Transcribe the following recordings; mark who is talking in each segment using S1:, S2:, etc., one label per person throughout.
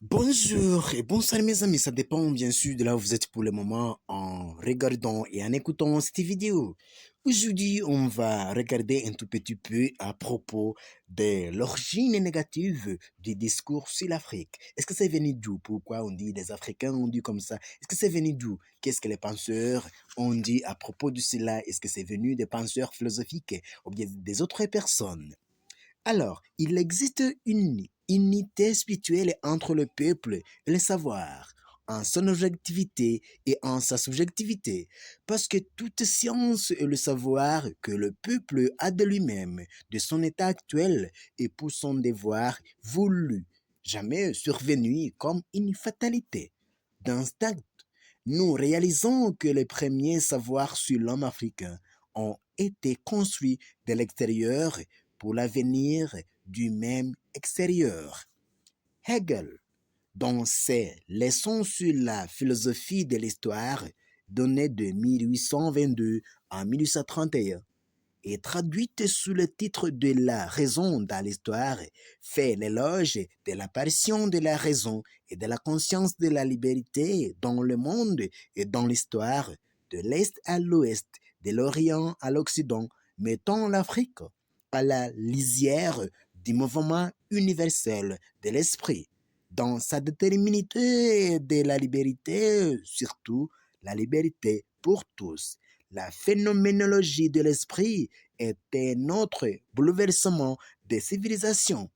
S1: Bonjour et bonsoir mes amis, ça dépend bien sûr de là où vous êtes pour le moment en regardant et en écoutant cette vidéo. Aujourd'hui, on va regarder un tout petit peu à propos de l'origine négative du discours sur l'Afrique. Est-ce que c'est venu d'où? Pourquoi on dit les Africains ont dit comme ça? Est-ce que c'est venu d'où? Qu'est-ce que les penseurs ont dit à propos de cela? Est-ce que c'est venu des penseurs philosophiques ou bien des autres personnes? Alors, il existe une unité spirituelle entre le peuple et le savoir, en son objectivité et en sa subjectivité, parce que toute science et le savoir que le peuple a de lui-même, de son état actuel et pour son devoir voulu, jamais survenu comme une fatalité. D'instinct, nous réalisons que les premiers savoirs sur l'homme africain ont été construits de l'extérieur pour l'avenir du même extérieur. Hegel, dans ses leçons sur la philosophie de l'histoire, données de 1822 à 1831, et traduite sous le titre de la raison dans l'histoire, fait l'éloge de l'apparition de la raison et de la conscience de la liberté dans le monde et dans l'histoire, de l'Est à l'Ouest, de l'Orient à l'Occident, mettant l'Afrique à la lisière du mouvement universel de l'esprit, dans sa déterminité de la liberté, surtout la liberté pour tous. La phénoménologie de l'esprit était notre bouleversement des civilisations,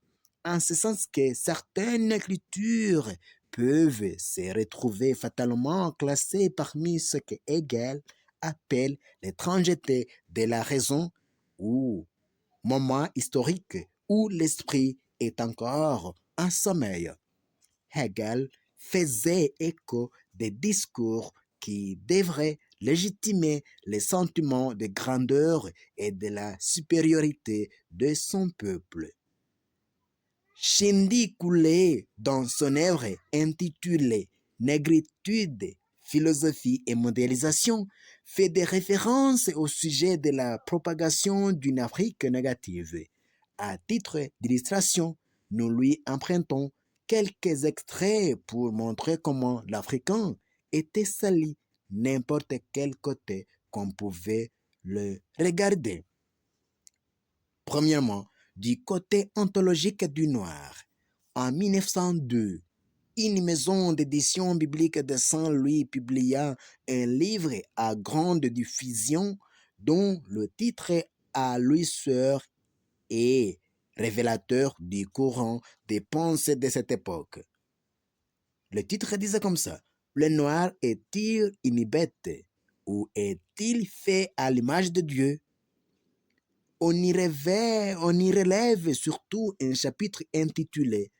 S1: en ce sens que certaines écritures peuvent se retrouver fatalement classées parmi ce que Hegel appelle l'étrangeté de la raison ou moment historique où l'esprit est encore en sommeil. Hegel faisait écho des discours qui devraient légitimer les sentiments de grandeur et de la supériorité de son peuple. Shindy Coulé, dans son œuvre intitulée Négritude, philosophie et modélisation, fait des références au sujet de la propagation d'une Afrique négative. À titre d'illustration, nous lui empruntons quelques extraits pour montrer comment l'Africain était sali n'importe quel côté qu'on pouvait le regarder. Premièrement, du côté ontologique du noir. En 1902, une maison d'édition biblique de Saint-Louis publia un livre à grande diffusion dont le titre à lui seul est révélateur du courant des pensées de cette époque. Le titre disait comme ça: Le noir est-il une bête ou est-il fait à l'image de Dieu? On y relève surtout un chapitre intitulé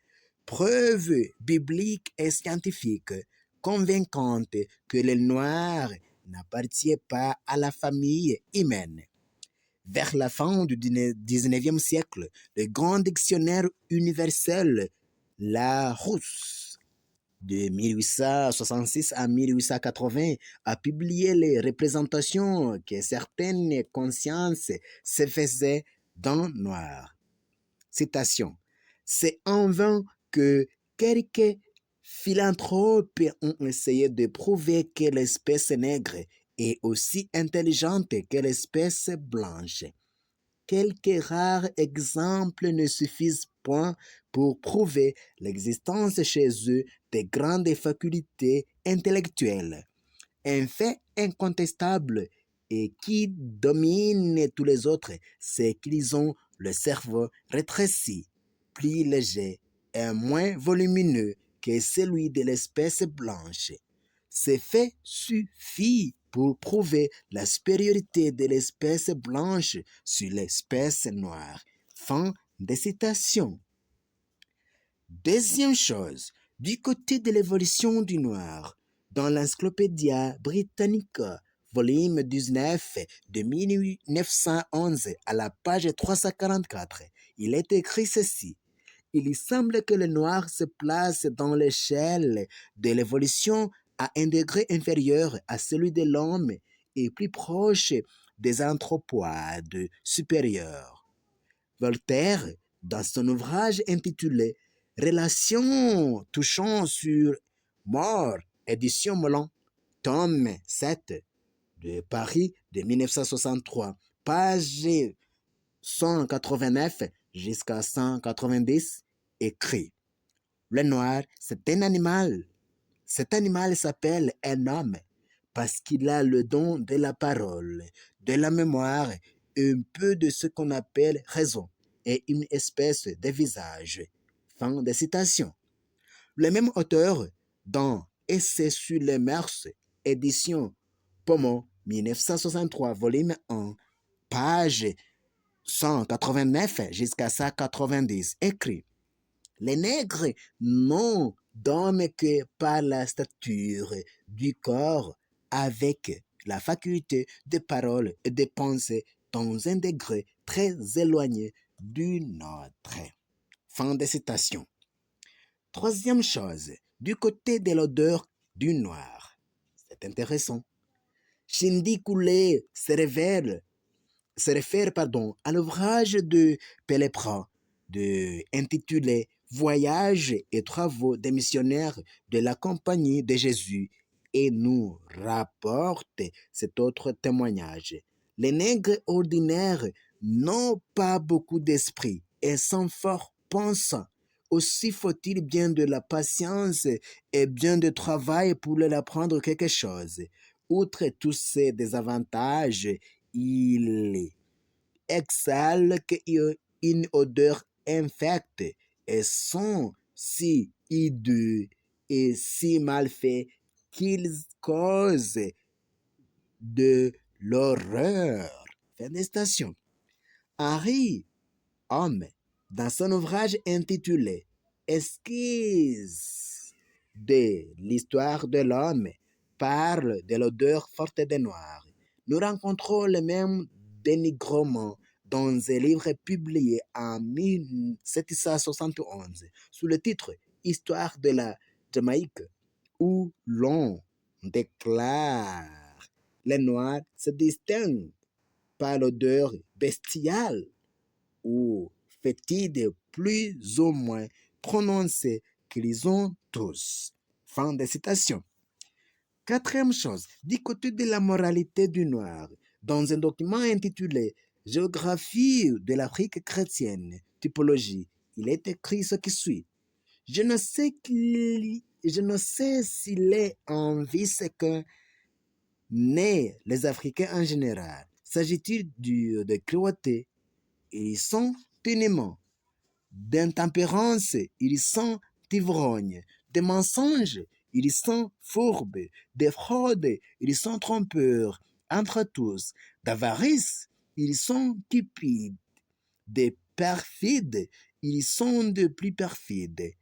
S1: Preuves bibliques et scientifiques convaincantes que le noir n'appartient pas à la famille humaine. Vers la fin du XIXe siècle, le grand dictionnaire universel Larousse de 1866 à 1880 a publié les représentations que certaines consciences se faisaient dans noir. Citation. C'est en vain que quelques philanthropes ont essayé de prouver que l'espèce nègre est aussi intelligente que l'espèce blanche. Quelques rares exemples ne suffisent point pour prouver l'existence chez eux de grandes facultés intellectuelles. Un fait incontestable et qui domine tous les autres, c'est qu'ils ont le cerveau rétréci, plus léger et moins volumineux que celui de l'espèce blanche. Ces faits suffisent pour prouver la supériorité de l'espèce blanche sur l'espèce noire. Fin de citation. Deuxième chose, du côté de l'évolution du noir, dans l'Encyclopédia Britannica, volume 19 de 1911 à la page 344, il est écrit ceci. Il semble que le noir se place dans l'échelle de l'évolution à un degré inférieur à celui de l'homme et plus proche des anthropoïdes supérieurs. Voltaire, dans son ouvrage intitulé Relations touchant sur mort, édition Molon, tome 7 de Paris de 1963, page 189 jusqu'à 190, écrit. Le noir, c'est un animal. Cet animal s'appelle un homme parce qu'il a le don de la parole, de la mémoire, un peu de ce qu'on appelle raison et une espèce de visage. Fin de citation. Le même auteur, dans Essai sur les mœurs, édition Pomon, 1963, volume 1, page 189 jusqu'à 190, écrit. Les nègres n'ont d'homme que par la stature du corps, avec la faculté de parole et de penser dans un degré très éloigné du nôtre. Fin de citation. Troisième chose, du côté de l'odeur du noir. C'est intéressant. Shindy Coulé se réfère à l'ouvrage de Pellepra intitulé Voyages et travaux des missionnaires de la Compagnie de Jésus et nous rapporte cet autre témoignage. Les nègres ordinaires n'ont pas beaucoup d'esprit et sont fort pensants. Aussi faut-il bien de la patience et bien de travail pour leur apprendre quelque chose. Outre tous ces désavantages, il exhale une odeur infecte et sont si hideux et si mal faits qu'ils causent de l'horreur. Fin de citation. Henri Homme, dans son ouvrage intitulé Esquisse de l'histoire de l'homme, parle de l'odeur forte des Noirs. Nous rencontrons le même dénigrement dans un livre publié en 1771 sous le titre Histoire de la Jamaïque, où l'on déclare les Noirs se distinguent par l'odeur bestiale ou fétide plus ou moins prononcée qu'ils ont tous. Fin de citation. Quatrième chose, du côté de la moralité du noir, dans un document intitulé Géographie de l'Afrique chrétienne, typologie, il est écrit ce qui suit. Je ne sais s'il est en vice que naissent les Africains en général. S'agit-il de cruauté? Ils sont ténément. D'intempérance, ils sont ivrognes. De mensonges, ils sont fourbes. De fraude, ils sont trompeurs. Entre tous, d'avarice, ils sont cupides. De perfides, ils sont de plus perfides.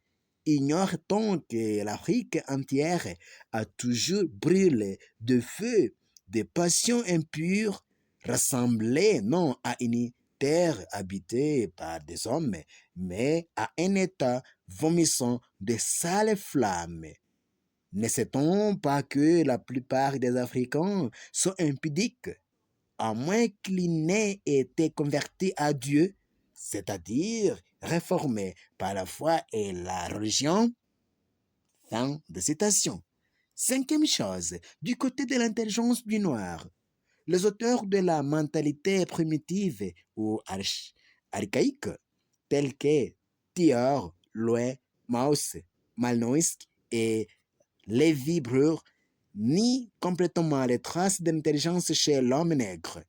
S1: Ignore-t-on que l'Afrique entière a toujours brûlé de feu, de passions impures, ressemblées non à une terre habitée par des hommes, mais à un état vomissant de sales flammes. Ne sait-on pas que la plupart des Africains sont impudiques, à moins qu'ils n'aient été convertis à Dieu, c'est-à-dire réformés par la foi et la religion? Fin de citation. Cinquième chose, du côté de l'intelligence du noir, les auteurs de la mentalité primitive ou archaïque, tels que Thiers, Loé, Mauss, Malnoïsk et Lévi-Breur, nient complètement les traces d'intelligence chez l'homme nègre.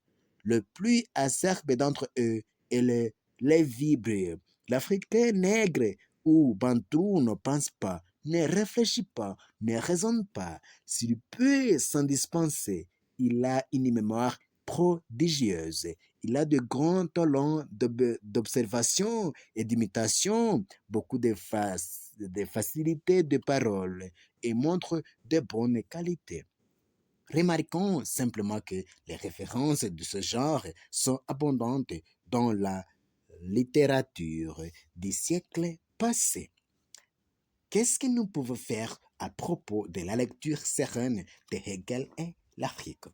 S1: Le plus acerbe d'entre eux est le Lévi-Breur. L'Africain nègre ou bantou ne pense pas, ne réfléchit pas, ne raisonne pas. S'il peut s'en dispenser, il a une mémoire prodigieuse. Il a de grands talents d'observation et d'imitation, beaucoup de facilité de parole et montre de bonnes qualités. Remarquons simplement que les références de ce genre sont abondantes dans la littérature des siècles passés. Qu'est-ce que nous pouvons faire à propos de la lecture sereine de Hegel et l'Afrique?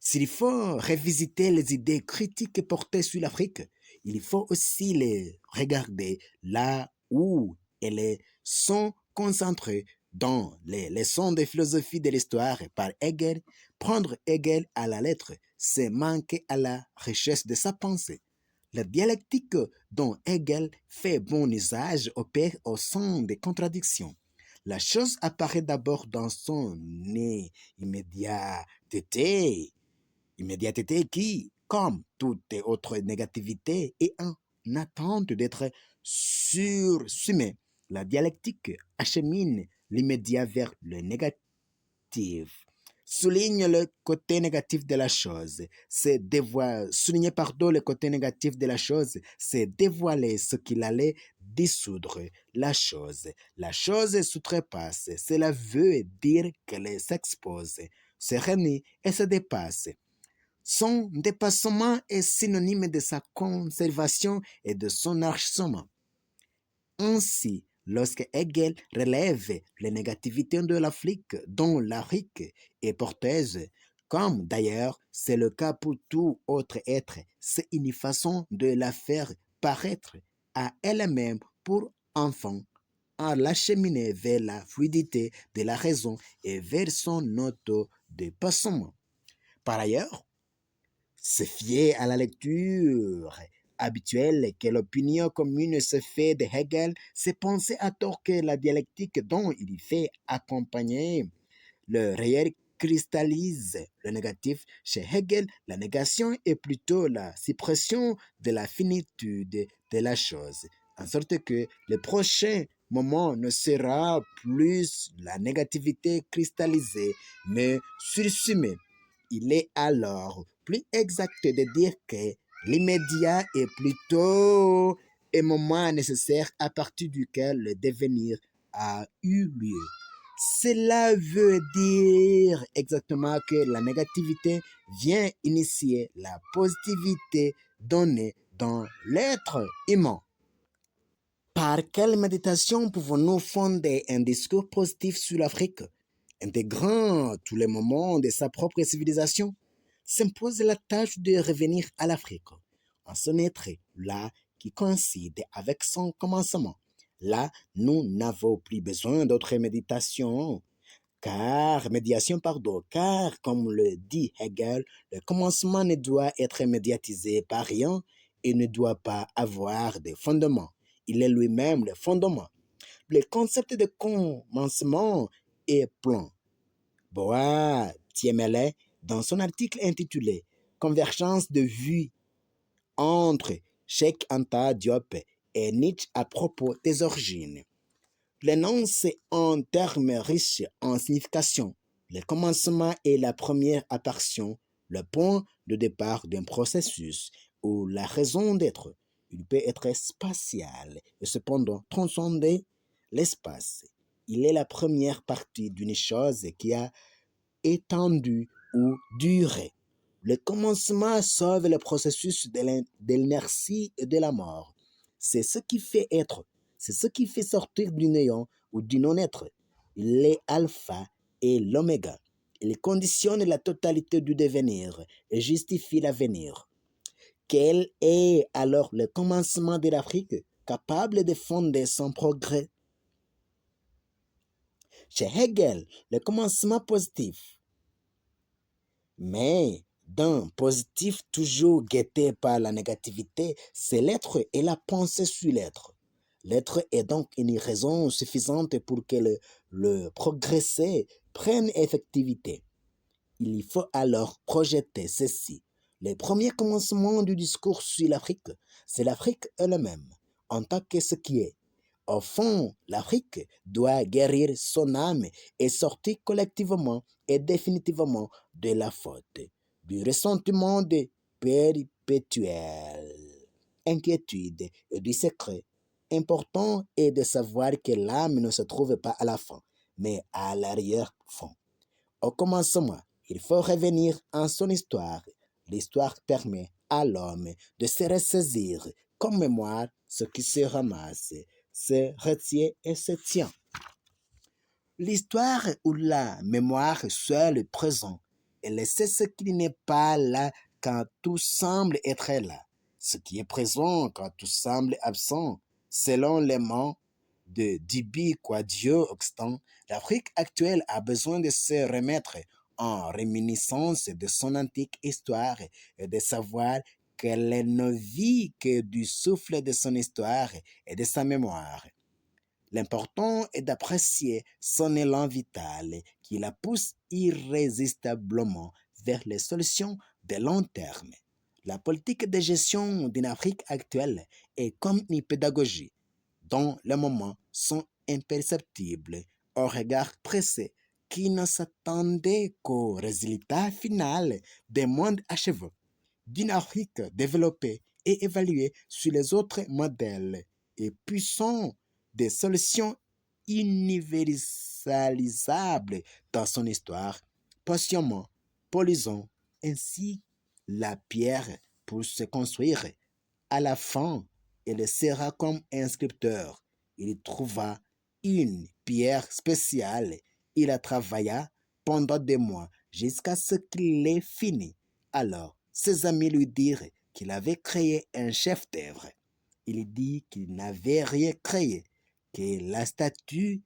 S1: S'il faut revisiter les idées critiques portées sur l'Afrique, il faut aussi les regarder là où et les sont concentrés dans les leçons de philosophie de l'histoire par Hegel. Prendre Hegel à la lettre, c'est manquer à la richesse de sa pensée. La dialectique dont Hegel fait bon usage opère au sein des contradictions. La chose apparaît d'abord dans son immédiateté, immédiateté qui, comme toute autre négativité, est en attente d'être sursumée. La dialectique achemine l'immédiat vers le négatif, souligne le côté négatif de la chose. Souligner le côté négatif de la chose, c'est dévoiler ce qu'il allait dissoudre la chose. La chose s'outrepasse, cela veut dire qu'elle s'expose, se renie et se dépasse. Son dépassement est synonyme de sa conservation et de son enrichissement. Ainsi, lorsque Hegel relève les négativités de l'Afrique, dont l'Afrique est porteuse, comme d'ailleurs c'est le cas pour tout autre être, c'est une façon de la faire paraître à elle-même pour enfant, en l'acheminer vers la fluidité de la raison et vers son auto-dépassement. Par ailleurs, se fier à la lecture habituelle que l'opinion commune se fait de Hegel, c'est penser à tort que la dialectique dont il fait accompagner le réel cristallise le négatif. Chez Hegel, la négation est plutôt la suppression de la finitude de la chose, en sorte que le prochain moment ne sera plus la négativité cristallisée, mais sursumée. Il est alors plus exact de dire que l'immédiat est plutôt un moment nécessaire à partir duquel le devenir a eu lieu. Cela veut dire exactement que la négativité vient initier la positivité donnée dans l'être humain. Par quelle méditation pouvons-nous fonder un discours positif sur l'Afrique, intégrant tous les moments de sa propre civilisation? S'impose la tâche de revenir à l'Afrique, en son être là qui coïncide avec son commencement. Là, nous n'avons plus besoin d'autres méditations, car, comme le dit Hegel, le commencement ne doit être médiatisé par rien et ne doit pas avoir de fondement. Il est lui-même le fondement. Le concept de commencement est plein. Boa Tiemele, dans son article intitulé Convergence de vues entre Cheikh Anta Diop et Nietzsche à propos des origines, l'énonce en termes riches en signification. Le commencement est la première apparition, le point de départ d'un processus ou la raison d'être. Il peut être spatial et cependant transcender l'espace. Il est la première partie d'une chose qui a étendu ou duré. Le commencement sauve le processus de l'inertie et de la mort. C'est ce qui fait être, c'est ce qui fait sortir du néant ou du non-être. Il est alpha et l'oméga. Il conditionne la totalité du devenir et justifie l'avenir. Quel est alors le commencement de l'Afrique capable de fonder son progrès? Chez Hegel, le commencement positif, mais d'un positif toujours guetté par la négativité, c'est l'être et la pensée sur l'être. L'être est donc une raison suffisante pour que le progresser prenne effectivité. Il faut alors projeter ceci. Le premier commencement du discours sur l'Afrique, c'est l'Afrique elle-même, en tant que ce qui est. Au fond, l'Afrique doit guérir son âme et sortir collectivement et définitivement de la faute, du ressentiment de perpétuelle inquiétude et du secret. Important est de savoir que l'âme ne se trouve pas à la fin, mais à l'arrière-fond. Au commencement, il faut revenir en son histoire. L'histoire permet à l'homme de se ressaisir comme mémoire ce qui se ramasse, se retient et se tient. L'histoire ou la mémoire soit le présent. Elle sait ce qui n'est pas là quand tout semble être là, ce qui est présent quand tout semble absent, selon les mots de Dibi Quadio Oxtan, l'Afrique actuelle a besoin de se remettre en réminiscence de son antique histoire et de savoir qu'elle ne vit que du souffle de son histoire et de sa mémoire. L'important est d'apprécier son élan vital qui la pousse irrésistiblement vers les solutions de long terme. La politique de gestion d'une Afrique actuelle est comme une pédagogie dont les moments sont imperceptibles au regard pressé qui ne s'attendait qu'au résultat final des mondes achevés d'une Afrique développée et évaluée sur les autres modèles et puissants des solutions universalisables dans son histoire, patiemment polisant ainsi la pierre pour se construire. À la fin, il sera comme un sculpteur. Il trouva une pierre spéciale. Il la travailla pendant des mois jusqu'à ce qu'il l'ait fini. Alors, ses amis lui dirent qu'il avait créé un chef-d'œuvre. Il dit qu'il n'avait rien créé, que la statue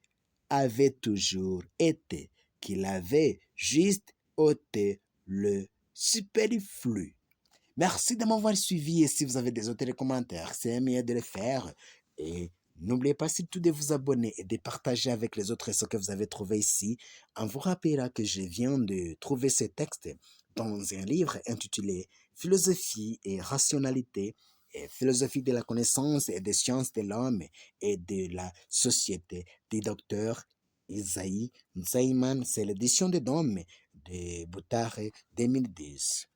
S1: avait toujours été, qu'il avait juste ôté le superflu. Merci de m'avoir suivi et si vous avez des autres commentaires, c'est mieux de le faire. Et n'oubliez pas surtout de vous abonner et de partager avec les autres ce que vous avez trouvé ici. On vous rappellera que je viens de trouver ce texte dans un livre intitulé Philosophie et rationalité et philosophie de la connaissance et des sciences de l'homme et de la société du docteur Isaïe Nzaiman. C'est l'édition de Dôme de Boutare 2010.